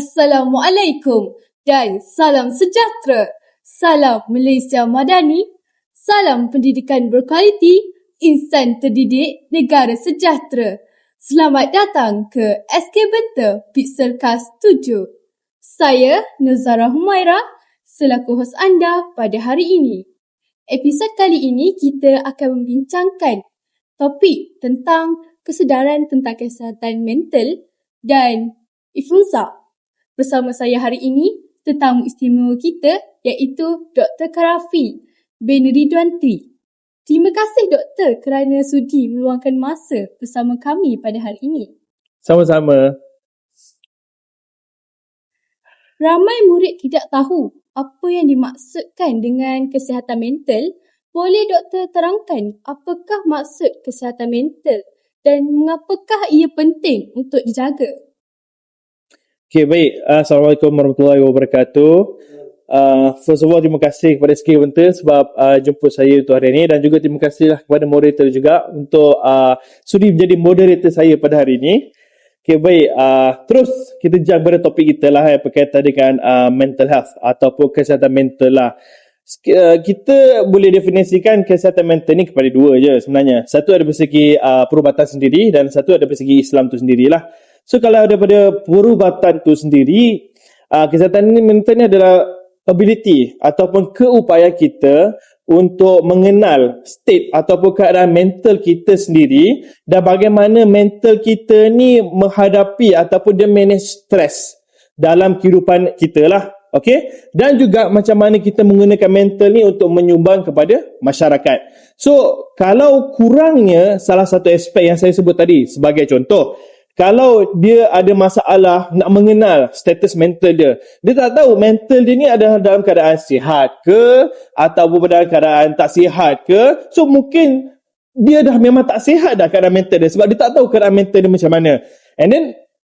Assalamualaikum dan salam sejahtera. Salam Malaysia Madani, salam pendidikan berkualiti, insan terdidik, negara sejahtera. Selamat datang ke SK Benta Pixelcast 7. Saya Nuzara Humaira selaku hos anda pada hari ini. Episod kali ini kita akan membincangkan topik tentang kesedaran tentang kesihatan mental dan influenza. Bersama saya hari ini, tetamu istimewa kita iaitu Dr. Karafi bin Ridwan Tri. Terima kasih Doktor kerana sudi meluangkan masa bersama kami pada hari ini. Sama-sama. Ramai murid tidak tahu apa yang dimaksudkan dengan kesihatan mental. Boleh Doktor terangkan apakah maksud kesihatan mental dan mengapakah ia penting untuk dijaga? Okay, baik. Assalamualaikum warahmatullahi wabarakatuh. First of all, terima kasih kepada SK Benta sebab jemput saya untuk hari ini, dan juga terima kasihlah kepada moderator juga untuk sudi menjadi moderator saya pada hari ini. Okay, baik. Terus kita jump pada topik kita lah yang berkaitan dengan mental health ataupun kesihatan mental lah. Kita boleh definisikan kesihatan mental ni kepada dua je sebenarnya. Satu ada dari segi perubatan sendiri dan satu ada dari segi Islam tu sendirilah. So kalau daripada perubatan tu sendiri, kesihatan mental ni adalah ability ataupun keupayaan kita untuk mengenal state ataupun keadaan mental kita sendiri dan bagaimana mental kita ni menghadapi ataupun dia manage stress dalam kehidupan kita lah. Okay? Dan juga macam mana kita menggunakan mental ni untuk menyumbang kepada masyarakat. So kalau kurangnya salah satu aspek yang saya sebut tadi, sebagai contoh, kalau dia ada masalah nak mengenal status mental dia, dia tak tahu mental dia ni adalah dalam keadaan sihat ke ataupun dalam keadaan tak sihat ke. So mungkin dia dah memang tak sihat dah keadaan mental dia sebab dia tak tahu keadaan mental dia macam mana. And then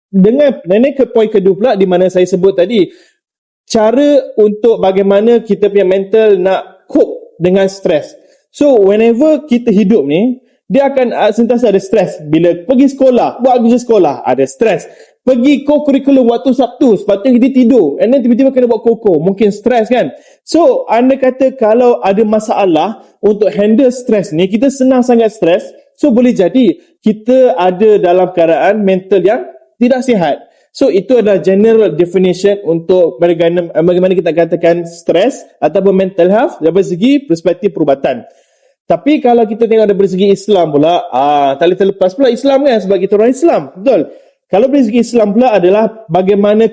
dengan ke point kedua pula di mana saya sebut tadi, cara untuk bagaimana kita punya mental nak cope dengan stres. So whenever kita hidup ni, dia akan sentiasa ada stres. Bila pergi sekolah, buat kerja sekolah, ada stres. Pergi co-curriculum waktu Sabtu, sepatutnya kita tidur, and then tiba-tiba kena buat koko, mungkin stres kan. So anda kata kalau ada masalah untuk handle stres ni, kita senang sangat stres, so boleh jadi kita ada dalam keadaan mental yang tidak sihat. So itu adalah general definition untuk bagaimana kita katakan stres ataupun mental health dari segi perspektif perubatan. Tapi kalau kita tengok dari segi Islam pula, tak boleh terlepas pula Islam kan, sebab kita orang Islam, betul? Kalau dari segi Islam pula adalah bagaimana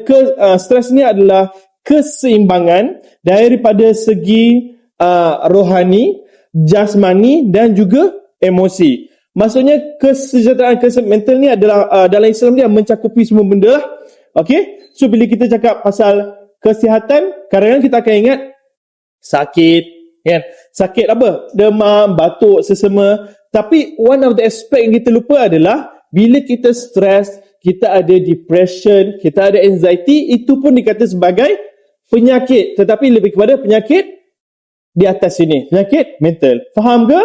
stres ni adalah keseimbangan daripada segi rohani, jasmani dan juga emosi. Maksudnya kesejahteraan mental ni adalah dalam Islam dia mencakupi semua benda lah. Okay? So bila kita cakap pasal kesihatan, kadang-kadang kita akan ingat sakit, kan? Sakit apa? Demam, batuk, sesama. Tapi one of the aspect yang kita lupa adalah bila kita stres, kita ada depression, kita ada anxiety, itu pun dikata sebagai penyakit. Tetapi lebih kepada penyakit di atas sini. Penyakit mental. Faham ke?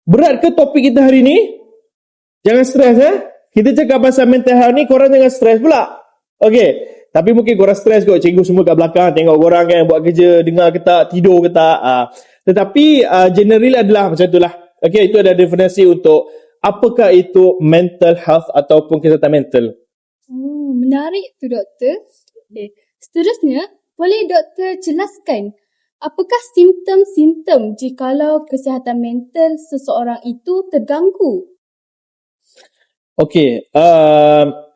Berat ke topik kita hari ni? Jangan stres Kita cakap pasal mental health ni, korang jangan stres pula. Okay. Tapi mungkin korang stres kot, cikgu semua kat belakang tengok korang kan buat kerja, dengar ke tak, tidur ke tak. Tetapi generally adalah macam itulah. Okay, itu ada definisi untuk apakah itu mental health ataupun kesihatan mental. Menarik tu Doktor. Okay. Seterusnya, boleh Doktor jelaskan apakah simptom-simptom jikalau kesihatan mental seseorang itu terganggu? Okey,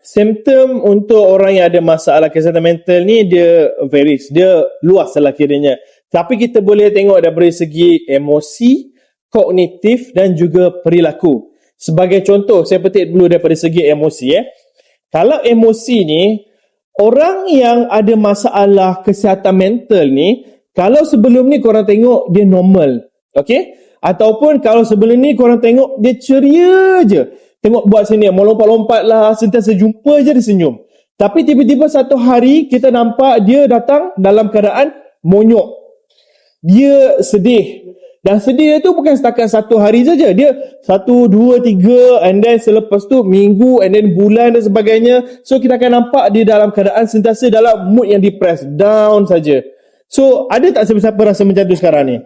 simptom untuk orang yang ada masalah kesihatan mental ni dia varies, dia luas lah kiranya. Tapi kita boleh tengok dari segi emosi, kognitif dan juga perilaku. Sebagai contoh, saya petik dulu daripada segi emosi. Kalau emosi ni, orang yang ada masalah kesihatan mental ni, kalau sebelum ni korang tengok dia normal, okey? Ataupun kalau sebelum ni korang tengok dia ceria je. Tengok buat sini, mau lompat-lompat lah, sentiasa jumpa je dia senyum. Tapi tiba-tiba satu hari kita nampak dia datang dalam keadaan monyok. Dia sedih. Dan sedih dia tu bukan setakat satu hari saja. Dia 1, 2, 3 and then selepas tu minggu and then bulan dan sebagainya. So kita akan nampak dia dalam keadaan sentiasa dalam mood yang depressed, down saja. So ada tak siapa-siapa rasa macam tu sekarang ni?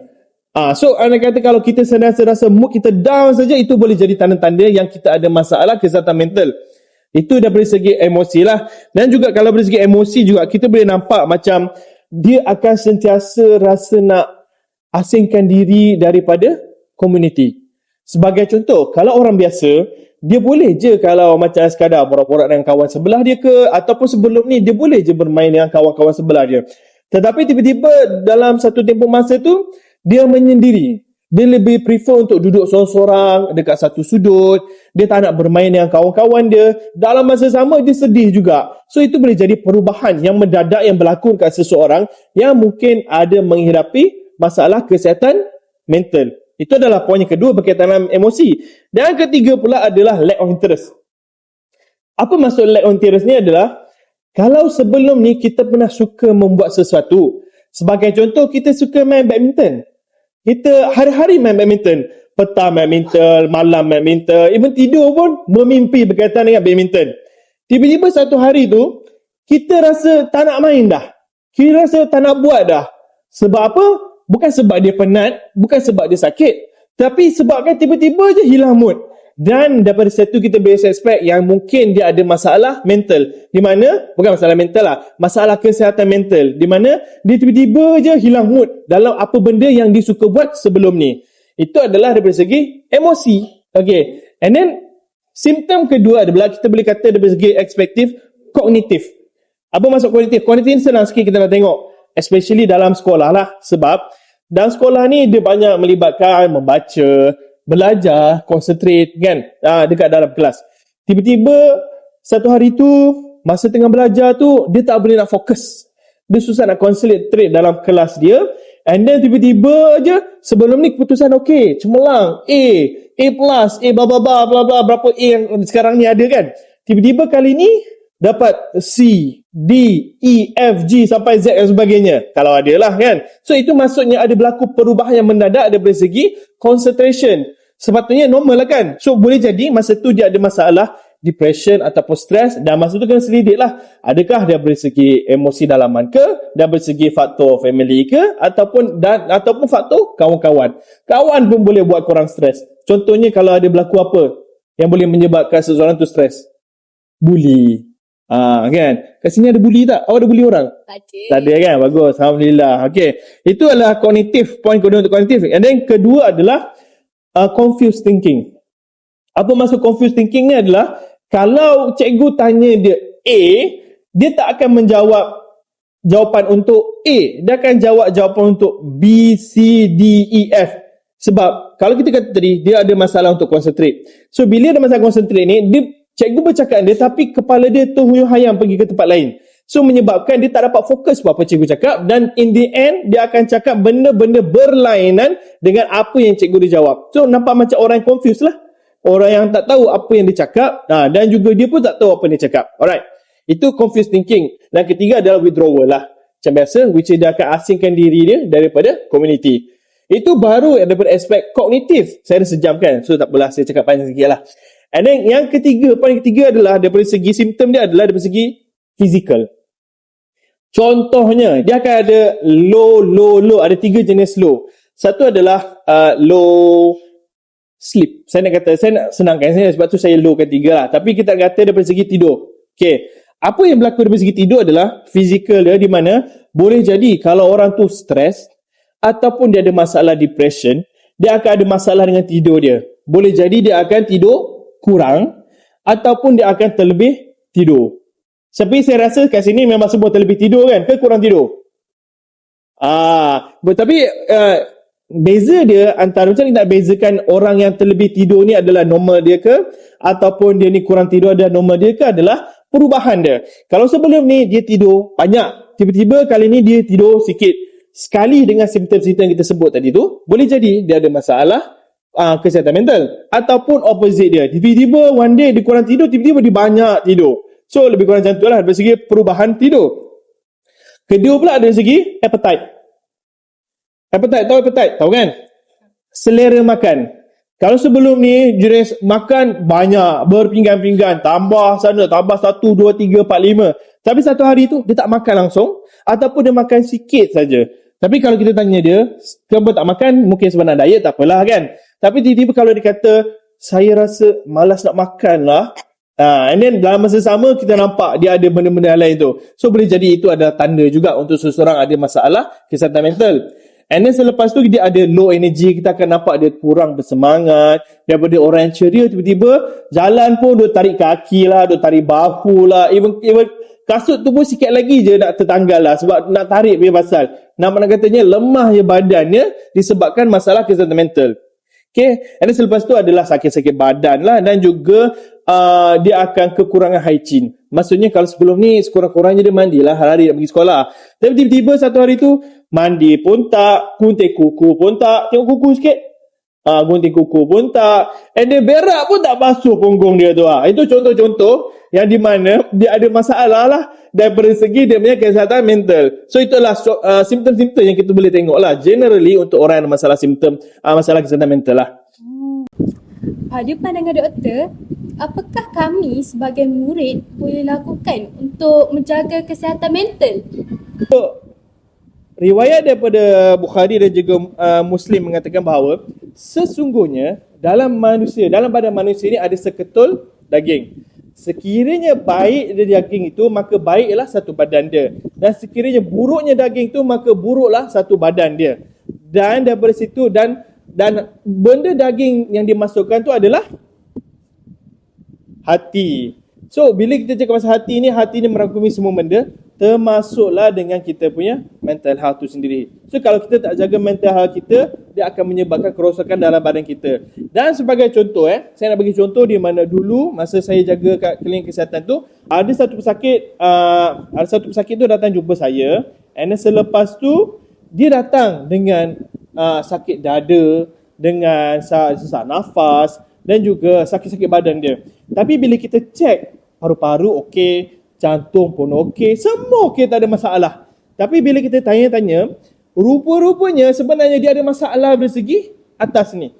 So anda kata kalau kita sentiasa rasa mood kita down saja, itu boleh jadi tanda-tanda yang kita ada masalah kesihatan mental. Itu dari segi emosi lah. Dan juga kalau dari segi emosi juga kita boleh nampak macam dia akan sentiasa rasa nak asingkan diri daripada komuniti. Sebagai contoh, kalau orang biasa, dia boleh je kalau macam sekadar borak-borak dengan kawan sebelah dia ke, ataupun sebelum ni dia boleh je bermain dengan kawan-kawan sebelah dia. Tetapi tiba-tiba dalam satu tempoh masa tu, dia menyendiri. Dia lebih prefer untuk duduk seorang-seorang dekat satu sudut. Dia tak nak bermain dengan kawan-kawan dia. Dalam masa sama, dia sedih juga. So, itu boleh jadi perubahan yang mendadak yang berlaku dekat seseorang yang mungkin ada menghadapi masalah kesihatan mental. Itu adalah poin yang kedua berkaitan dengan emosi. Dan yang ketiga pula adalah lack of interest. Apa maksud lack of interest ni adalah, kalau sebelum ni kita pernah suka membuat sesuatu. Sebagai contoh, kita suka main badminton. Kita hari-hari main badminton. Petang badminton, malam badminton, even tidur pun memimpi berkaitan dengan badminton. Tiba-tiba satu hari tu, kita rasa tak nak main dah. Kita rasa tak nak buat dah. Sebab apa? Bukan sebab dia penat, bukan sebab dia sakit, tapi sebabkan tiba-tiba je hilang mood. Dan daripada situ kita boleh suspect yang mungkin dia ada masalah mental. Di mana, bukan masalah mental lah, masalah kesihatan mental. Di mana dia tiba-tiba je hilang mood dalam apa benda yang dia suka buat sebelum ni. Itu adalah daripada segi emosi. Okay. And then, simptom kedua adalah kita boleh kata daripada segi ekspektif, kognitif. Apa maksud kognitif? Kognitif senang sikit kita nak tengok. Especially dalam sekolah lah. Sebab dalam sekolah ni dia banyak melibatkan membaca, belajar, concentrate kan, dekat dalam kelas. Tiba-tiba satu hari tu, masa tengah belajar tu, dia tak boleh nak fokus. Dia susah nak concentrate dalam kelas dia. And then tiba-tiba je, sebelum ni keputusan okey, cemerlang, A plus, A bla bla bla bla, berapa A yang sekarang ni ada kan. Tiba-tiba kali ni dapat C, D, E, F, G sampai Z dan sebagainya. Kalau ada lah kan. So itu maksudnya ada berlaku perubahan yang mendadak dari segi concentration. Sepatutnya normal lah kan. So boleh jadi masa tu dia ada masalah depression ataupun stres, dan masa tu kena selidik lah. Adakah dia dari segi emosi dalaman ke, dan dari segi faktor family ke, ataupun faktor kawan-kawan. Kawan pun boleh buat korang stres. Contohnya kalau ada berlaku apa yang boleh menyebabkan seseorang tu stres? Bully. Kan? Kat sini ada bully tak? Awak ada bully orang? Tak ada kan? Bagus. Alhamdulillah. Okay. Itu adalah kognitif. Poin kedua untuk kognitif. And then kedua adalah confused thinking. Apa maksud confused thinking ni adalah, kalau cikgu tanya dia A, dia tak akan menjawab jawapan untuk A. Dia akan jawab jawapan untuk B, C, D, E, F. Sebab kalau kita kata tadi, dia ada masalah untuk concentrate. So bila ada masalah concentrate ni, cikgu bercakap dia tapi kepala dia terhuyung-hayang pergi ke tempat lain. So menyebabkan dia tak dapat fokus apa cikgu cakap, dan in the end dia akan cakap benda-benda berlainan dengan apa yang cikgu dia jawab. So nampak macam orang yang confused lah. Orang yang tak tahu apa yang dia cakap, dan juga dia pun tak tahu apa yang dia cakap. Alright. Itu confused thinking. Dan ketiga adalah withdrawal lah. Macam biasa, which dia akan asingkan diri dia daripada community. Itu baru daripada aspek kognitif. Saya ada sejam kan, so tak apalah, saya cakap panjang sikit lah. And then yang ketiga, poin ketiga adalah daripada segi simptom dia adalah daripada segi fizikal. Contohnya, dia akan ada low. Ada 3 jenis low. Satu adalah low sleep. Saya nak senangkan saya, sebab tu saya lowkan 3 lah. Tapi kita kata daripada segi tidur. Okay. Apa yang berlaku daripada segi tidur adalah fizikal dia, di mana boleh jadi kalau orang tu stres ataupun dia ada masalah depression, dia akan ada masalah dengan tidur dia. Boleh jadi dia akan tidur kurang ataupun dia akan terlebih tidur. Tapi saya rasa kat sini memang semua terlebih tidur kan, ke kurang tidur? Tapi beza dia antara, macam ni nak bezakan orang yang terlebih tidur ni adalah normal dia ke, ataupun dia ni kurang tidur adalah normal dia ke, adalah perubahan dia. Kalau sebelum ni dia tidur banyak, tiba-tiba kali ni dia tidur sikit, sekali dengan simptom-simptom yang kita sebut tadi tu, boleh jadi dia ada masalah kesihatan mental. Ataupun opposite dia, tiba-tiba one day dia kurang tidur, tiba-tiba dia banyak tidur. So lebih kurang macam tu lah dari segi perubahan tidur. Kedua pula dari segi appetite. Tahu kan? selera makan. Kalau sebelum ni jenis makan banyak, berpinggan-pinggan, tambah sana, tambah 1, 2, 3, 4, 5. Tapi satu hari tu dia tak makan langsung ataupun dia makan sikit saja. Tapi kalau kita tanya dia, kenapa tak makan? Mungkin sebab nak diet, tak apalah kan. Tapi tiba-tiba kalau dia kata, saya rasa malas nak makan lah. And then dalam masa sama kita nampak dia ada benda-benda lain tu. So boleh jadi itu adalah tanda juga untuk seseorang ada masalah kesihatan mental. And then selepas tu dia ada low energy, kita akan nampak dia kurang bersemangat. Daripada orang yang ceria tiba-tiba jalan pun dia tarik kaki lah, dia tarik bahu lah, even kasut tu pun sikit lagi je nak tertanggal lah sebab nak tarik punya pasal. Nak katanya lemah je badannya disebabkan masalah kesihatan mental. Okay, and then selepas tu adalah sakit-sakit badan lah dan juga dia akan kekurangan hygiene. Maksudnya kalau sebelum ni sekurang-kurangnya dia mandilah hari-hari nak pergi sekolah. Tapi tiba-tiba satu hari tu mandi pun tak, gunting kuku pun tak, tengok kuku sikit. Gunting kuku pun tak, and then berak pun tak basuh punggung dia tu. Itu contoh-contoh yang di mana dia ada masalah lah daripada segi dia punya kesihatan mental. So itulah simptom-simptom yang kita boleh tengok lah generally untuk orang yang ada masalah simptom masalah kesihatan mental lah. Pada pandangan doktor, apakah kami sebagai murid boleh lakukan untuk menjaga kesihatan mental? Riwayat daripada Bukhari dan juga Muslim mengatakan bahawa sesungguhnya dalam badan manusia ini ada seketul daging. Sekiranya baik dia daging itu, maka baiklah satu badan dia. Dan sekiranya buruknya daging itu, maka buruklah satu badan dia. Dan daripada situ dan benda daging yang dimasukkan tu adalah hati. So bila kita cakap pasal hati ni merangkumi semua benda, termasuklah dengan kita punya mental health tu sendiri. So kalau kita tak jaga mental health kita, dia akan menyebabkan kerosakan dalam badan kita. Dan sebagai contoh saya nak bagi contoh di mana dulu masa saya jaga kat klinik kesihatan tu, ada satu pesakit tu datang jumpa saya, and then selepas tu dia datang dengan sakit dada, dengan sesak nafas dan juga sakit-sakit badan dia. Tapi bila kita cek paru-paru okey, jantung pun okey, semua okey, tak ada masalah. Tapi bila kita tanya-tanya, rupa-rupanya sebenarnya dia ada masalah dari segi atas ni.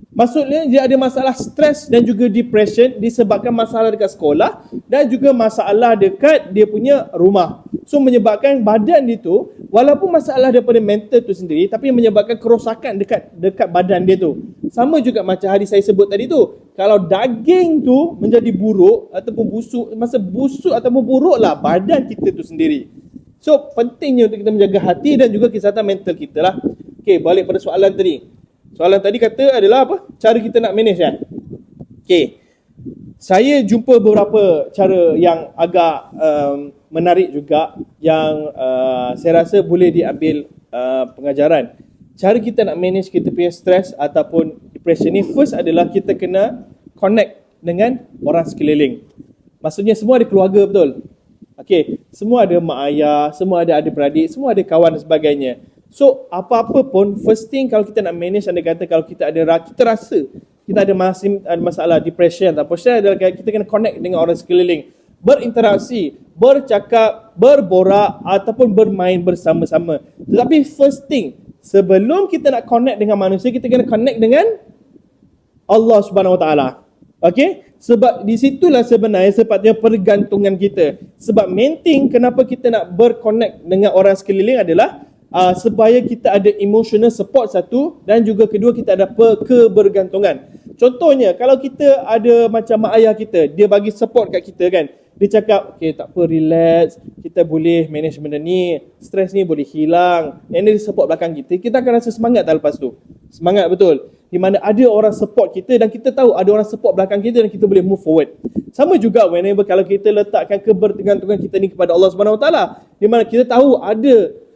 Maksudnya dia ada masalah stres dan juga depression disebabkan masalah dekat sekolah dan juga masalah dekat dia punya rumah. So menyebabkan badan dia tu, walaupun masalah daripada mental tu sendiri, tapi menyebabkan kerosakan dekat badan dia tu. Sama juga macam hari saya sebut tadi tu. Kalau daging tu menjadi buruk ataupun busuk ataupun buruklah badan kita tu sendiri. So pentingnya untuk kita menjaga hati dan juga kesihatan mental kita lah. Okay, balik pada soalan tadi. Soalan tadi kata adalah apa? Cara kita nak manage kan? Okay. Saya jumpa beberapa cara yang agak menarik juga yang saya rasa boleh diambil pengajaran. Cara kita nak manage kita punya stress ataupun depression ni, first adalah kita kena connect dengan orang sekeliling. Maksudnya semua ada keluarga, betul? Okay. Semua ada mak ayah, semua ada adik-beradik, semua ada kawan dan sebagainya. So apa-apa pun, first thing kalau kita nak manage, anda kata kalau kita rasa kita ada masalah depression ataupun stress, adalah kita kena connect dengan orang sekeliling, berinteraksi, bercakap, berborak ataupun bermain bersama-sama. Tetapi first thing, sebelum kita nak connect dengan manusia, kita kena connect dengan Allah Subhanahu Wa Taala. Okay? Sebab di situlah sebenarnya sepatutnya pergantungan kita. Sebab main thing kenapa kita nak berconnect dengan orang sekeliling adalah supaya kita ada emotional support satu, dan juga kedua kita ada kebergantungan. Contohnya kalau kita ada macam mak ayah kita, dia bagi support kat kita kan, dia cakap okay, tak apa, relax, kita boleh manage benda ni, stres ni boleh hilang, and dia support belakang kita, kita akan rasa semangat tak lepas tu. Semangat betul, di mana ada orang support kita dan kita tahu ada orang support belakang kita dan kita boleh move forward. Sama juga whenever kalau kita letakkan kebergantungan kita ni kepada Allah Subhanahu Wa Taala, di mana kita tahu ada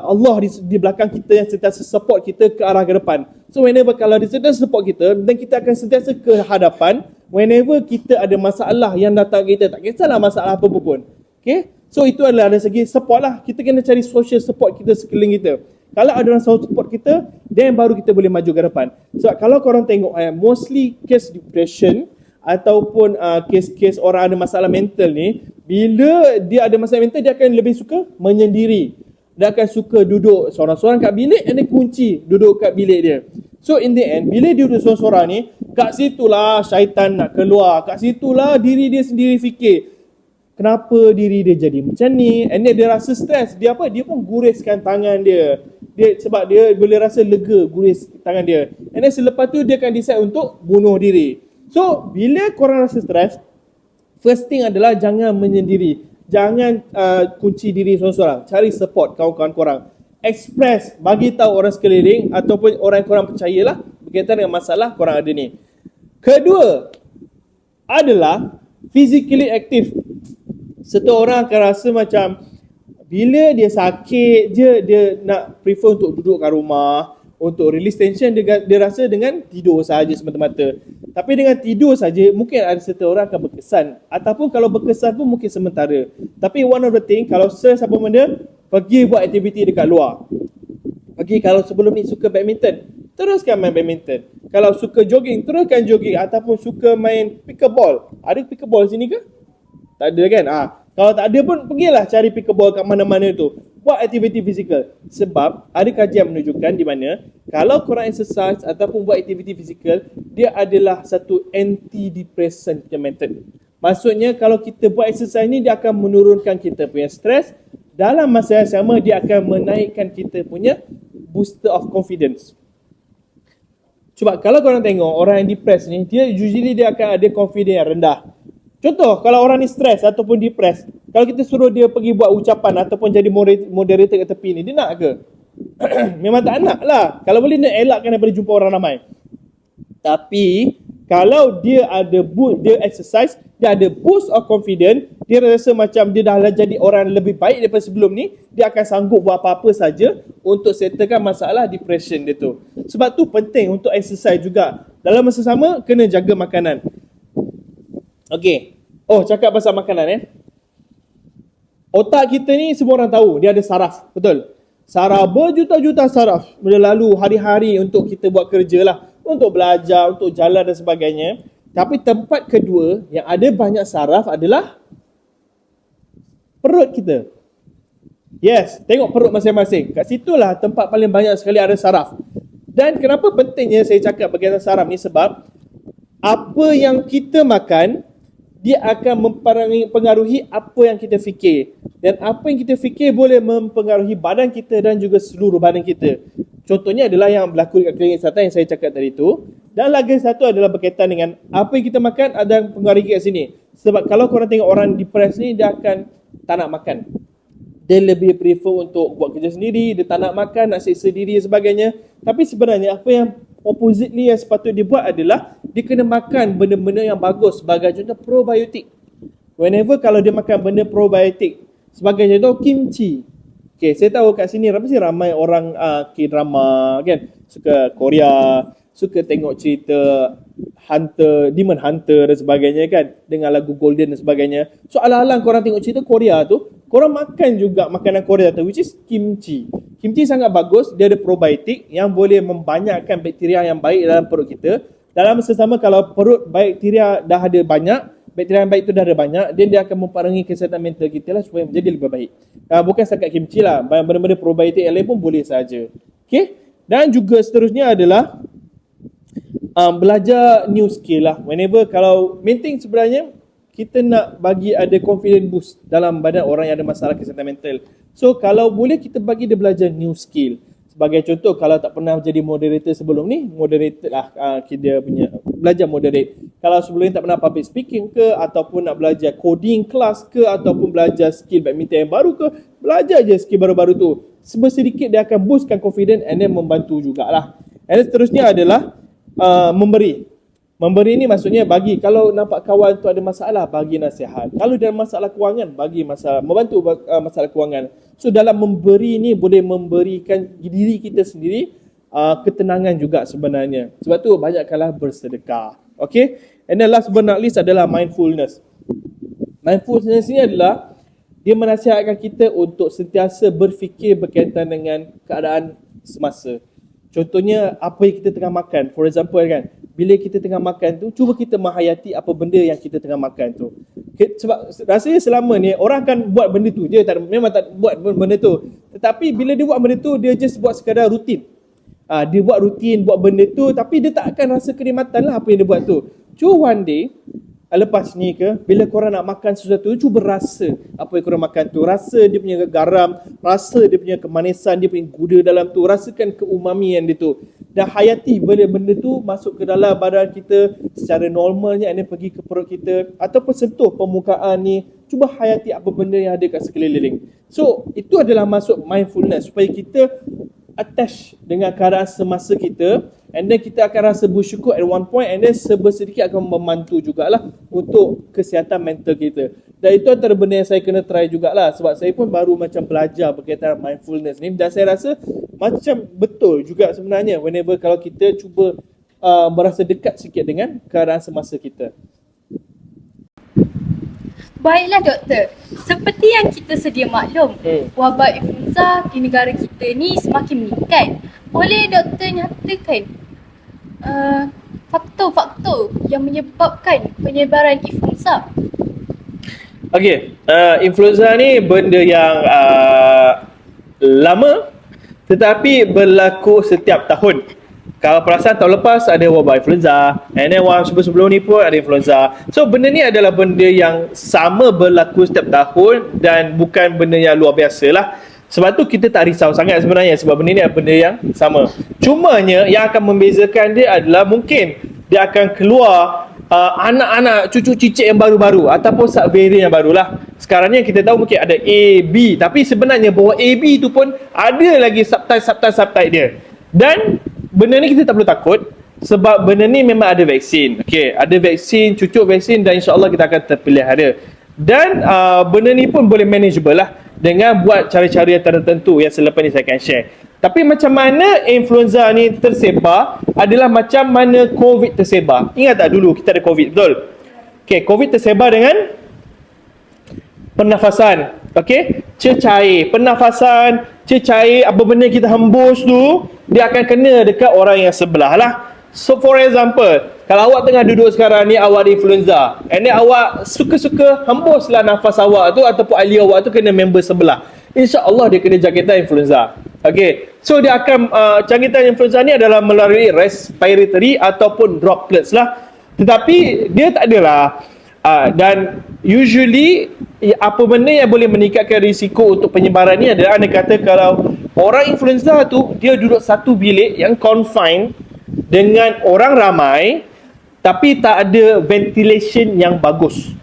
Allah di belakang kita yang sentiasa support kita ke arah ke depan. So whenever kalau dia sentiasa support kita, dan kita akan sentiasa ke hadapan whenever kita ada masalah yang datang kita, tak kisahlah masalah apa pun. Okay? So itu adalah dari segi support lah. Kita kena cari social support kita sekeliling kita. Kalau ada orang support kita, then baru kita boleh maju ke depan. Sebab kalau korang tengok mostly case depression ataupun kes-kes orang ada masalah mental ni, bila dia ada masalah mental, dia akan lebih suka menyendiri. Dia akan suka duduk seorang-seorang kat bilik and then kunci duduk kat bilik dia. So in the end, bila dia duduk seorang-seorang ni, kat situlah syaitan nak keluar. Kat situlah diri dia sendiri fikir, kenapa diri dia jadi macam ni? And then dia rasa stres. Dia apa? Dia pun guriskan tangan dia. Sebab dia boleh rasa lega guris tangan dia. And then selepas tu dia akan decide untuk bunuh diri. So, bila korang rasa stres, first thing adalah jangan menyendiri. Jangan kunci diri seorang-seorang. Cari support kawan-kawan korang. Express, bagi tahu orang sekeliling ataupun orang yang korang percayalah berkaitan dengan masalah korang ada ni. Kedua adalah physically active. Satu orang akan rasa macam bila dia sakit je, dia nak prefer untuk duduk kat rumah, untuk release tension, dia rasa dengan tidur sahaja semata-mata. Tapi dengan tidur saja mungkin ada satu orang akan berkesan, ataupun kalau berkesan pun mungkin sementara. Tapi one of the thing, kalau stres apa benda, pergi buat aktiviti dekat luar. Pergi, kalau sebelum ni suka badminton, teruskan main badminton. Kalau suka jogging, teruskan jogging. Ataupun suka main pickleball. Ada pickleball sini ke? Tak ada kan? Kalau tak ada pun, pergilah cari pickleball kat mana-mana tu. Buat aktiviti fizikal. Sebab ada kajian menunjukkan di mana kalau korang exercise ataupun buat aktiviti fizikal, dia adalah satu antidepressant punya method. Maksudnya kalau kita buat exercise ni, dia akan menurunkan kita punya stres. Dalam masa yang sama, dia akan menaikkan kita punya booster of confidence. Cuba kalau korang tengok orang yang depressed ni, usually dia akan ada confidence yang rendah. Contoh, kalau orang ni stres ataupun depressed, kalau kita suruh dia pergi buat ucapan ataupun jadi moderator kat tepi ni, dia nak ke? Memang tak nak lah. Kalau boleh, dia elakkan daripada jumpa orang ramai. Tapi kalau dia ada dia exercise, dia ada boost of confidence, dia rasa macam dia dah jadi orang lebih baik daripada sebelum ni, dia akan sanggup buat apa-apa saja untuk settlekan masalah depression dia tu. Sebab tu penting untuk exercise juga. Dalam masa sama, kena jaga makanan. Okey. Cakap pasal makanan Otak kita ni semua orang tahu, dia ada saraf, betul? Saraf, berjuta-juta saraf berlalu hari-hari untuk kita buat kerja lah, untuk belajar, untuk jalan dan sebagainya. Tapi tempat kedua yang ada banyak saraf adalah perut kita. Yes, tengok perut masing-masing. Kat situlah tempat paling banyak sekali ada saraf. Dan kenapa pentingnya saya cakap berkaitan saraf ni? Sebab apa yang kita makan, dia akan mempengaruhi apa yang kita fikir. Dan apa yang kita fikir boleh mempengaruhi badan kita dan juga seluruh badan kita. Contohnya adalah yang berlaku dekat klinik kesihatan yang saya cakap tadi tu. Dan lagi satu adalah berkaitan dengan apa yang kita makan ada pengaruhi kat sini. Sebab kalau korang tengok orang depressed ni, dia akan tak nak makan. Dia lebih prefer untuk buat kerja sendiri, dia tak nak makan, nak siksa diri dan sebagainya. Tapi sebenarnya apa yang oppositely yang sepatutnya dia buat adalah dia kena makan benda-benda yang bagus. Sebagai contoh probiotik. Whenever kalau dia makan benda probiotik, sebagai contoh kimchi. Okay, saya tahu kat sini ramai orang K-drama kan, suka Korea, suka tengok cerita Hunter, Demon Hunter dan sebagainya kan, dengan lagu Golden dan sebagainya. So alang-alang korang tengok cerita Korea tu, korang makan juga makanan Korea tu, which is kimchi. Kimchi sangat bagus, dia ada probiotik yang boleh membanyakkan bakteria yang baik dalam perut kita. Dalam masa sama, kalau perut bakteria dah ada banyak, bakteria yang baik tu dah ada banyak, dia akan mempengaruhi kesihatan mental kita lah supaya menjadi lebih baik. Bukan setakat kimchi lah, benda-benda probiotik yang lain pun boleh saja. Okay? Dan juga seterusnya adalah belajar new skill lah. Whenever, kalau main thing sebenarnya, kita nak bagi ada confidence boost dalam badan orang yang ada masalah kesihatan mental. So kalau boleh kita bagi dia belajar new skill. Sebagai contoh, kalau tak pernah jadi moderator sebelum ni, moderator lah dia punya belajar moderate. Kalau sebelum ni tak pernah public speaking ke, ataupun nak belajar coding class ke, ataupun belajar skill badminton yang baru ke, belajar je skill baru-baru tu. Sedikit dia akan boostkan confidence and then membantu jugalah. And then seterusnya adalah memberi. Memberi ni maksudnya bagi. Kalau nampak kawan tu ada masalah, bagi nasihat. Kalau dalam masalah kewangan, bagi masalah, membantu masalah kewangan. So dalam memberi ni boleh memberikan diri kita sendiri ketenangan juga sebenarnya. Sebab tu banyakkanlah bersedekah. Okay? And then last but not least adalah mindfulness. Mindfulness ni adalah dia menasihatkan kita untuk sentiasa berfikir berkaitan dengan keadaan semasa. Contohnya apa yang kita tengah makan. For example kan, bila kita tengah makan tu, cuba kita menghayati apa benda yang kita tengah makan tu. Sebab rasanya selama ni orang akan buat benda tu je, memang tak buat benda tu. Tetapi bila dia buat benda tu, dia just buat sekadar rutin. Dia buat rutin, buat benda tu, tapi dia tak akan rasa kenikmatan lah apa yang dia buat tu. Cuma one day, lepas ni ke, bila korang nak makan sesuatu, cuba rasa apa yang korang makan tu. Rasa dia punya garam, rasa dia punya kemanisan, dia punya gula dalam tu. Rasakan keumamian dia tu. Dan hayati benda-benda tu masuk ke dalam badan kita secara normalnya, and then pergi ke perut kita, ataupun sentuh permukaan ni. Cuba hayati apa benda yang ada kat sekeliling. So, itu adalah masuk mindfulness, supaya kita attach dengan keadaan semasa kita, and then kita akan rasa bersyukur at one point, and then sedikit akan membantu jugalah untuk kesihatan mental kita. Dan itu antara benda yang saya kena try jugalah, sebab saya pun baru macam belajar berkaitan mindfulness ni, dan saya rasa macam betul juga sebenarnya whenever kalau kita cuba berasa dekat sikit dengan keadaan semasa kita. Baiklah doktor, seperti yang kita sedia maklum, wabak influenza di negara kita ni semakin meningkat. Boleh doktor nyatakan faktor-faktor yang menyebabkan penyebaran influenza? Okey, influenza ni benda yang lama tetapi berlaku setiap tahun. Kalau perasan tahun lepas ada wabak influenza, and then sebelum ni pun ada influenza. So benda ni adalah benda yang sama berlaku setiap tahun dan bukan benda yang luar biasa lah. Sebab tu kita tak risau sangat sebenarnya, sebab benda ni adalah benda yang sama. Cumanya yang akan membezakan dia adalah mungkin dia akan keluar anak-anak cucu cicit yang baru-baru ataupun subvarian yang barulah. Sekarang ni kita tahu mungkin ada A, B, tapi sebenarnya bawah A, B tu pun ada lagi subtype dia. Dan benda ni kita tak perlu takut, sebab benda ni memang ada vaksin. Okey, ada vaksin, cucuk vaksin, dan insya-Allah kita akan terpelihara. Dan benda ni pun boleh manageable lah dengan buat cara-cara yang tertentu yang selepas ni saya akan share. Tapi macam mana influenza ni tersebar adalah macam mana COVID tersebar. Ingat tak dulu kita ada COVID, betul? Okey, COVID tersebar dengan pernafasan. Okey, cecair, pernafasan, cecair, apa benda kita hembus tu, dia akan kena dekat orang yang sebelah lah. So for example, kalau awak tengah duduk sekarang ni, awak ada influenza, and then awak suka-suka hembuslah nafas awak tu ataupun ali awak tu kena member sebelah, InsyaAllah dia kena jangkitan influenza. Okay, so dia akan jangkitan influenza ni adalah melalui respiratory ataupun droplets lah. Tetapi dia tak adalah dan usually apa benda yang boleh meningkatkan risiko untuk penyebaran ni adalah anda kata kalau orang influenza tu dia duduk satu bilik yang confined dengan orang ramai tapi tak ada ventilation yang bagus.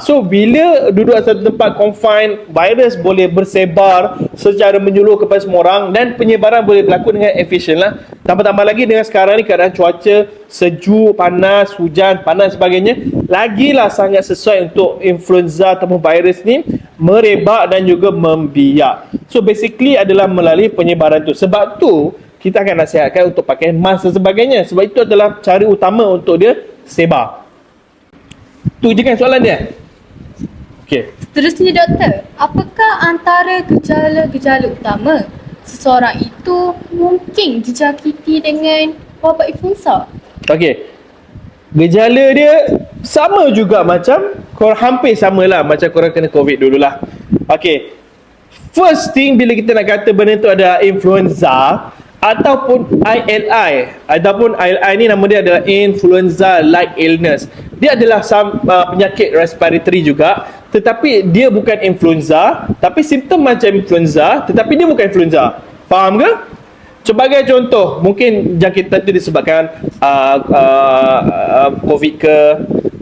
So bila duduk satu tempat confined, virus boleh bersebar secara menyeluruh kepada semua orang dan penyebaran boleh berlaku dengan efisien lah. Tambah-tambah lagi dengan sekarang ni keadaan cuaca sejuk, panas, hujan, panas sebagainya, lagilah sangat sesuai untuk influenza ataupun virus ni merebak dan juga membiak. So basically adalah melalui penyebaran tu. Sebab tu kita akan nasihatkan untuk pakai mask dan sebagainya, sebab itu adalah cara utama untuk dia sebar. Tu je kan soalan dia. Okey. Seterusnya doktor, apakah antara gejala-gejala utama seseorang itu mungkin dijangkiti dengan wabak influenza? Okey. Gejala dia sama juga macam hampir samalah macam korang kena COVID dululah. Okey. First thing bila kita nak kata benda tu ada influenza ataupun ILI. Adapun ILI ni nama dia adalah influenza like illness. Dia adalah penyakit respiratory juga, tetapi dia bukan influenza, tapi simptom macam influenza, tetapi dia bukan influenza. Faham ke? Sebagai contoh, mungkin jangkitan itu disebabkan COVID ke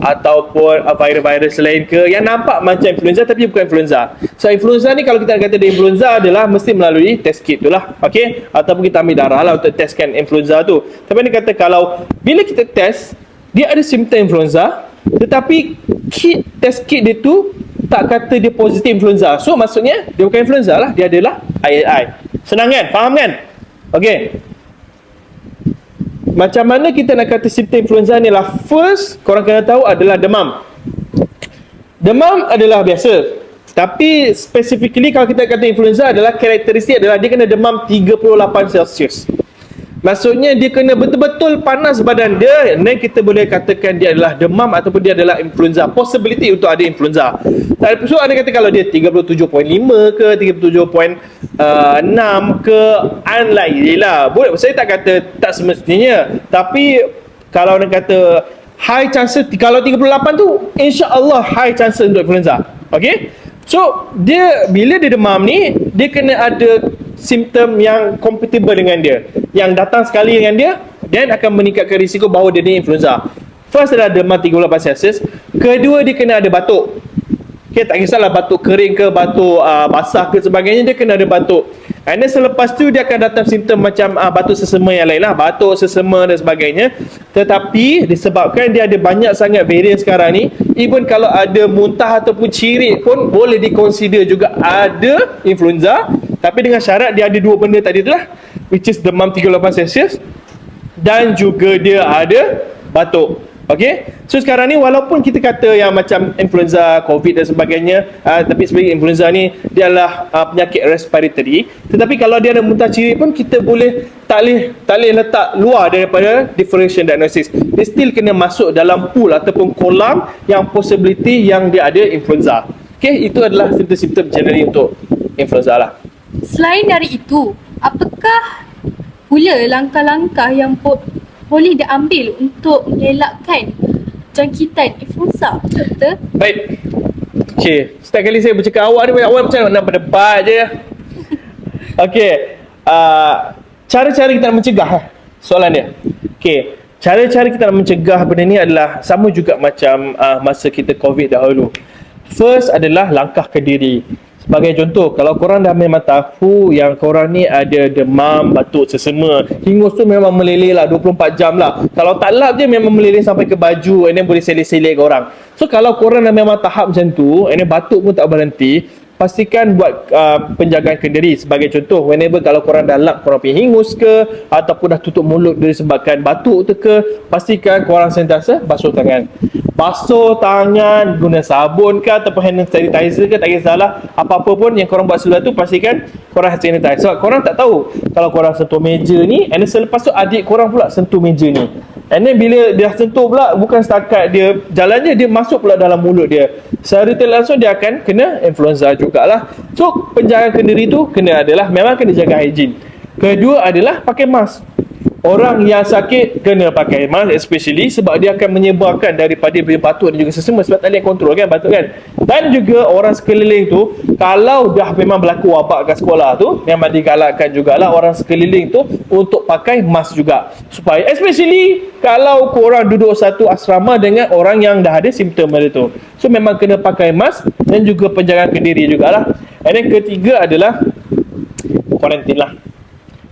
ataupun virus-virus lain ke yang nampak macam influenza tapi bukan influenza. So influenza ni kalau kita kata dia influenza adalah mesti melalui test kit tu lah, okey, ataupun kita ambil darah lah untuk testkan influenza tu. Tapi ni kata kalau bila kita test dia ada simptom influenza tetapi test kit dia tu tak kata dia positif influenza, so maksudnya dia bukan influenza lah, dia adalah ILI. Senang kan? Faham kan? Okey. Macam mana kita nak kata simptom influenza ni lah? First, korang kena tahu adalah demam. Demam adalah biasa. Tapi specifically kalau kita kata influenza adalah karakteristik adalah dia kena demam 38 Celsius. Maksudnya dia kena betul-betul panas badan dia, dan kita boleh katakan dia adalah demam ataupun dia adalah influenza. Possibility untuk ada influenza. So ada kata kalau dia 37.5 ke 37.6 ke, unlikely lah. Boleh, saya tak kata tak semestinya, tapi kalau orang kata high chances, kalau 38 tu insya-Allah high chances untuk influenza. Okay, so dia bila dia demam ni, dia kena ada simptom yang compatible dengan dia, yang datang sekali dengan dia, dan akan meningkatkan risiko bahawa dia ni influenza. First adalah demam 38 Celsius. Kedua, dia kena ada batuk. Okay, tak kisahlah batuk kering ke, batuk basah ke sebagainya, dia kena ada batuk. And then selepas tu dia akan datang simptom macam batuk sesama yang lain lah, batuk, sesama dan sebagainya. Tetapi disebabkan dia ada banyak sangat varian sekarang ni, even kalau ada muntah ataupun cirit pun boleh dikonsider juga ada influenza. Tapi dengan syarat dia ada dua benda tadi tu lah, which is demam 38 Celsius dan juga dia ada batuk. Okay, so sekarang ni walaupun kita kata yang macam influenza, COVID dan sebagainya, tapi sebenarnya influenza ni dia adalah penyakit respiratory, tetapi kalau dia ada muntah cirit pun kita boleh tak boleh letak luar daripada differential diagnosis. Dia still kena masuk dalam pool ataupun kolam yang possibility yang dia ada influenza. Okay, itu adalah simptom-simptom generally untuk influenza lah. Selain dari itu, apakah pula langkah-langkah yang boleh diambil untuk mengelakkan jangkitan influenza, doktor? Baik. Okay, setiap kali saya bercakap awak ni, awak macam nak berdebat je. Okay, cara-cara kita nak mencegah soalan dia. Okay, cara-cara kita nak mencegah benda ni adalah sama juga macam masa kita COVID dahulu. First adalah langkahkan diri. Sebagai contoh, kalau korang dah memang tahu yang korang ni ada demam, batuk, sesama, hingus tu memang meleleh lah 24 jam lah. Kalau tak lap je memang meleleh sampai ke baju, and then boleh selit-selit korang. So kalau korang dah memang tahap macam tu, and then batuk pun tak berhenti, pastikan buat penjagaan kendiri. Sebagai contoh, whenever kalau korang dah lap korang punya hingus ke, ataupun dah tutup mulut disebabkan batuk tu ke, pastikan korang sentiasa basuh tangan. Basuh tangan guna sabun ke ataupun hand sanitizer ke, tak kisahlah, apa-apa pun yang korang buat sebelah tu, pastikan korang hand sanitizer. Sebab korang tak tahu kalau korang sentuh meja ni, and then selepas tu adik korang pula sentuh meja ni, and then bila dia sentuh pula, bukan setakat dia jalannya, dia masuk pula dalam mulut dia, secara tidak langsung dia akan kena influenza jugalah. So penjagaan kendiri tu kena adalah memang kena jaga hygiene. Kedua adalah pakai mask. Orang yang sakit kena pakai mask, especially sebab dia akan menyebarkan daripada dia batuk dan juga sesama, sebab tak boleh kontrol kan batuk kan. Dan juga orang sekeliling tu, kalau dah memang berlaku wabak kat sekolah tu, memang digalakkan jugalah orang sekeliling tu untuk pakai mask juga, supaya especially kalau korang duduk satu asrama dengan orang yang dah ada simptom benda tu, so memang kena pakai mask dan juga penjagaan kendiri jugalah. And then ketiga adalah kuarantin lah.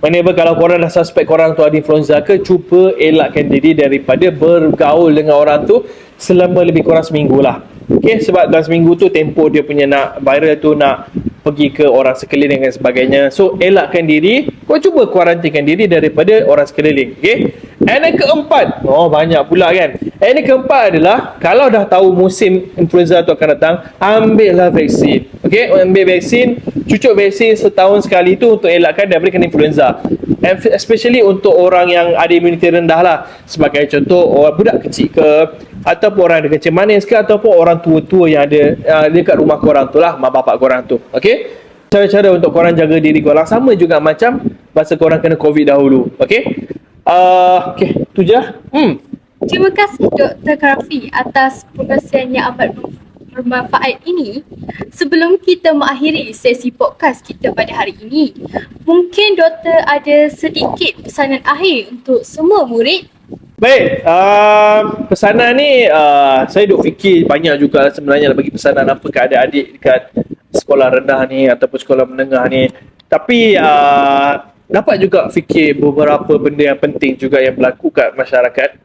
Whenever kalau korang dah suspek korang tu ada influenza ke, cuba elakkan diri daripada bergaul dengan orang tu selama lebih kurang seminggu lah. Okay, sebab dalam seminggu tu tempoh dia punya nak viral tu nak pergi ke orang sekeliling dan sebagainya. So elakkan diri, kau cuba kuarantinkan diri daripada orang sekeliling. Okay, and yang keempat, banyak pula kan. And yang keempat adalah, kalau dah tahu musim influenza tu akan datang, ambillah vaksin. Okay, ambil vaksin, cucuk vaksin setahun sekali tu untuk elakkan daripada kena influenza. And especially untuk orang yang ada imuniti rendah lah. Sebagai contoh, orang budak kecil ke, ataupun orang ada kencing manis ke, ataupun orang tua-tua yang ada dekat rumah korang tu lah, mak bapak korang tu. Okay, cara-cara untuk korang jaga diri korang sama juga macam masa korang kena COVID dahulu. Okay, okay, tu je. Terima kasih Dr. Karafi atas perkongsian yang amat bermanfaat ini. Sebelum kita mengakhiri sesi podcast kita pada hari ini, mungkin doktor ada sedikit pesanan akhir untuk semua murid. Baik, pesanan ni saya duk fikir banyak juga sebenarnya nak bagi pesanan apa ke adik-adik dekat sekolah rendah ni ataupun sekolah menengah ni. Tapi dapat juga fikir beberapa benda yang penting juga yang berlaku kat masyarakat.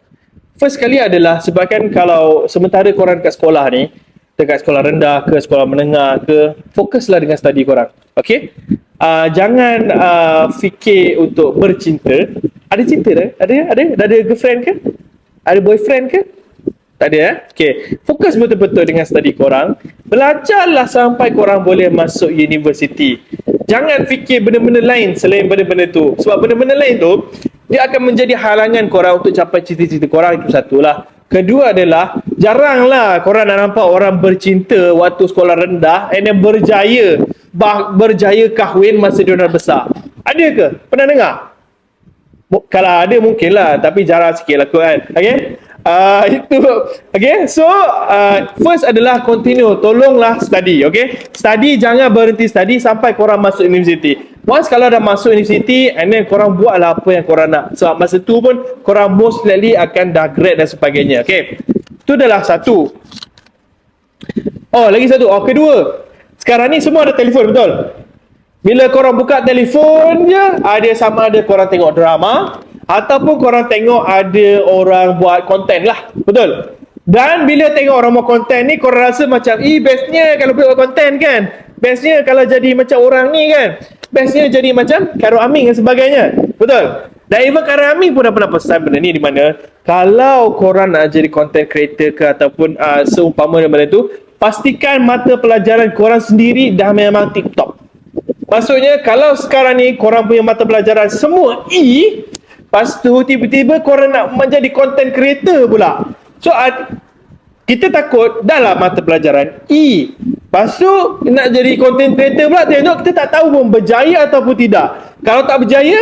First sekali adalah sebabkan kalau sementara korang kat sekolah ni, dekat sekolah rendah ke sekolah menengah ke, fokuslah dengan study korang. Okay, jangan fikir untuk bercinta. Ada cinta dah? Ada girlfriend ke? Ada boyfriend ke? Tak ada Okay, fokus betul-betul dengan study korang. Belajarlah sampai korang boleh masuk universiti. Jangan fikir benda-benda lain selain benda-benda tu. Sebab benda-benda lain tu dia akan menjadi halangan korang untuk capai cita-cita korang. Itu satulah. Kedua adalah, jaranglah korang nak nampak orang bercinta waktu sekolah rendah and then berjaya kahwin masa dia dah besar. Ada ke? Pernah dengar? Kalau ada mungkin lah, tapi jarang sikit lah kot kan. Okay? Itu okay, so first adalah continue, tolonglah study. Okay, study, jangan berhenti study sampai korang masuk universiti. Once kalau dah masuk universiti, and then korang buatlah apa yang korang nak, sebab masa tu pun korang most likely akan dah grad dan sebagainya. Okay, itu adalah satu. Lagi satu. Kedua, sekarang ni semua ada telefon, betul? Bila korang buka telefon je, ada sama ada korang tengok drama ataupun korang tengok ada orang buat konten lah. Betul? Dan bila tengok orang buat konten ni, korang rasa macam, bestnya kalau buat konten kan? Bestnya kalau jadi macam orang ni kan? Bestnya jadi macam Khairul Amin dan sebagainya. Betul? Dan even Khairul Amin pun dah pernah pesan benda ni, di mana kalau korang nak jadi content creator ke ataupun seumpama daripada tu, pastikan mata pelajaran korang sendiri dah memang tip-top. Maksudnya kalau sekarang ni korang punya mata pelajaran semua E, lepas tu tiba-tiba korang nak menjadi content creator pula. So kita takut dah lah mata pelajaran E, lepas tu nak jadi content creator pula, tengok kita tak tahu pun berjaya ataupun tidak. Kalau tak berjaya,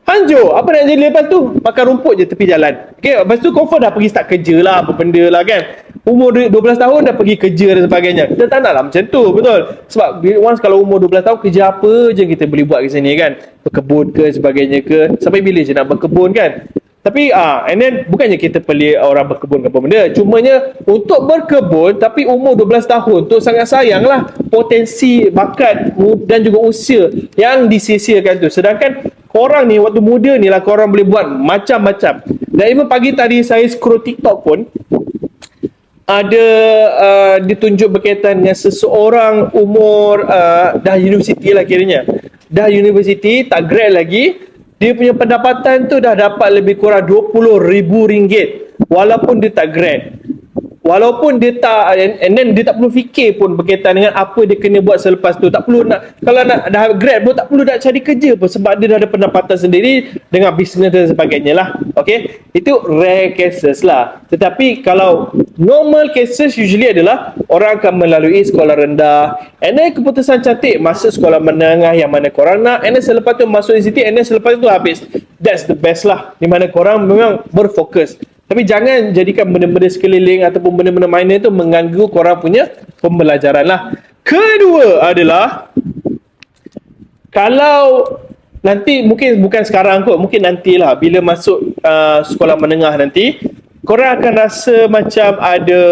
hancur. Apa nak jadi lepas tu? Makan rumput je tepi jalan. Okay, lepas tu confirm dah pergi start kerja lah, apa benda lah kan. Umur 12 tahun dah pergi kerja dan sebagainya. Kita tak nak lah macam tu, betul? Sebab once kalau umur 12 tahun, kerja apa je kita boleh buat kat sini kan. Berkebun ke sebagainya ke. Sampai bila je nak berkebun kan. Tapi and then bukannya kita pelik orang berkebun ke apa benda. Cumanya untuk berkebun tapi umur 12 tahun tu sangat sayang lah potensi, bakat dan juga usia yang disia-siakan tu. Sedangkan korang ni waktu muda ni lah korang boleh buat macam-macam. Dan even pagi tadi saya scroll TikTok pun ada ditunjuk berkaitan dengan seseorang umur dah universiti lah kiranya. Dah universiti, tak grad lagi. Dia punya pendapatan tu dah dapat lebih kurang RM20,000 walaupun dia tak grad. Walaupun dia tak, and then dia tak perlu fikir pun berkaitan dengan apa dia kena buat selepas tu. Tak perlu nak, kalau nak dah grad pun tak perlu nak cari kerja pun, sebab dia dah ada pendapatan sendiri dengan bisnes dan sebagainya lah. Okay, itu rare cases lah. Tetapi kalau normal cases usually adalah orang akan melalui sekolah rendah, and then keputusan cantik masuk sekolah menengah yang mana korang nak, and then selepas tu masuk universiti, and then selepas tu habis. That's the best lah, di mana korang memang berfokus. Tapi jangan jadikan benda-benda sekeliling ataupun benda-benda minor tu mengganggu korang punya pembelajaran lah. Kedua adalah, kalau nanti, mungkin bukan sekarang kot, mungkin nantilah bila masuk sekolah menengah nanti, korang akan rasa macam ada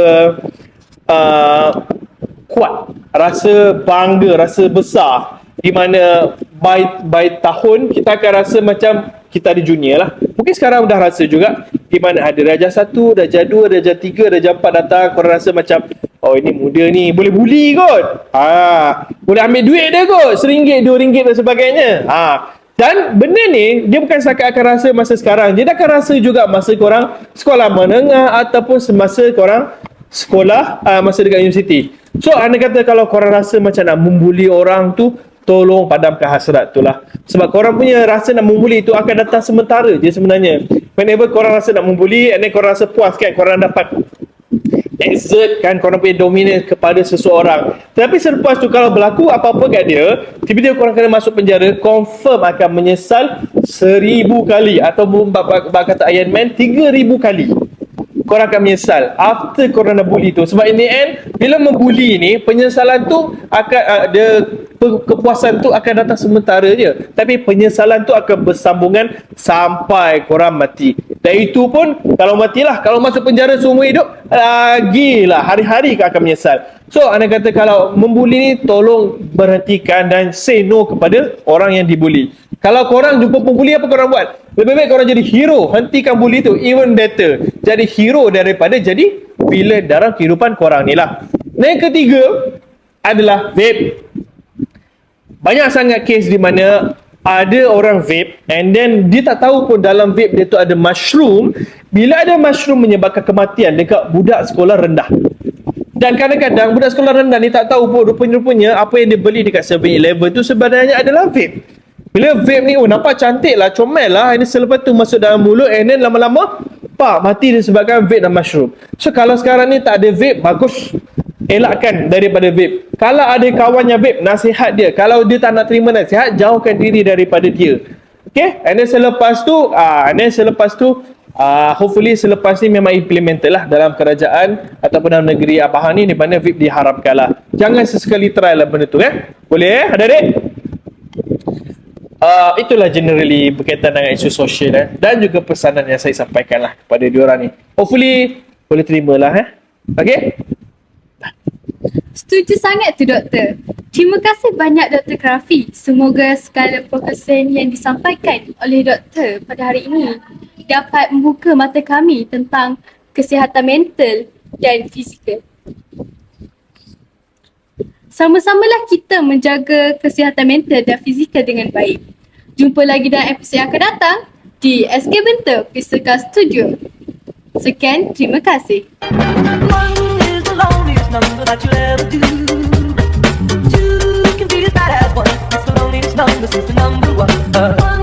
kuat, rasa bangga, rasa besar, di mana by tahun kita akan rasa macam kita ada junior lah. Mungkin sekarang dah rasa juga, di mana ada darjah 1, darjah 2, darjah 3, darjah 4 datang, korang rasa macam, ini muda ni, boleh bully kot. Boleh ambil duit dia kot, RM1, RM2 dan sebagainya. Dan benda ni, dia bukan setakat akan rasa masa sekarang, dia akan rasa juga masa korang sekolah menengah ataupun semasa korang sekolah masa dekat universiti. So, anda kata kalau korang rasa macam nak membuli orang tu, tolong padamkan hasrat tu lah. Sebab korang punya rasa nak membuli tu akan datang sementara je sebenarnya. Whenever korang rasa nak membuli, and then korang rasa puas kan, korang dapat exert kan korang punya dominance kepada seseorang. Tapi selepas tu kalau berlaku apa-apa kat dia, tiba-tiba korang kena masuk penjara, confirm akan menyesal 1000 kali. Atau kata Iron Man, 3000 kali korang akan menyesal after korang dah bully tu. Sebab in the end, bila membuli ni, penyesalan tu akan kepuasan tu akan datang sementara je, tapi penyesalan tu akan bersambungan sampai korang mati. Dan itu pun kalau matilah, kalau masuk penjara seumur hidup, lagilah hari-hari kau akan menyesal. So anda kata kalau membuli ni, tolong berhentikan dan say no kepada orang yang dibuli. Kalau korang jumpa pembuli, apa korang buat? Lebih baik korang jadi hero, hentikan bully tu, even better. Jadi hero daripada jadi villain dalam kehidupan korang ni lah. Dan yang ketiga adalah vape. Banyak sangat kes di mana ada orang vape, and then dia tak tahu pun dalam vape dia tu ada mushroom. Bila ada mushroom menyebabkan kematian dekat budak sekolah rendah. Dan kadang-kadang budak sekolah rendah ni tak tahu pun rupanya apa yang dia beli dekat 7-Eleven tu sebenarnya adalah vape. Bila vape ni, nampak cantik lah, comel lah. Ini selepas tu masuk dalam mulut, and then lama-lama, mati disebabkan vape dan mushroom. So, kalau sekarang ni tak ada vape, bagus. Elakkan daripada vape. Kalau ada kawan yang vape, nasihat dia. Kalau dia tak nak terima nasihat, jauhkan diri daripada dia. Okay? And then selepas tu, hopefully selepas ni memang implemented lah dalam kerajaan ataupun dalam negeri Abah ni, di mana vape diharapkan lah. Jangan sesekali try lah benda tu. Boleh adik-adik? Itulah generally berkaitan dengan isu sosial dan juga pesanan yang saya sampaikan lah kepada diorang ni. Hopefully boleh terima lah. Okay? Setuju sangat tu doktor. Terima kasih banyak Dr. Krafi. Semoga segala perkongsian yang disampaikan oleh doktor pada hari ini dapat membuka mata kami tentang kesihatan mental dan fizikal. Sama-samalah kita menjaga kesihatan mental dan fizikal dengan baik. Jumpa lagi dalam episod yang akan datang di SK Benta Physical Studio. Sekian, terima kasih. Number that you'll ever do. Two can be as bad as one. It's the loneliest number since the number one.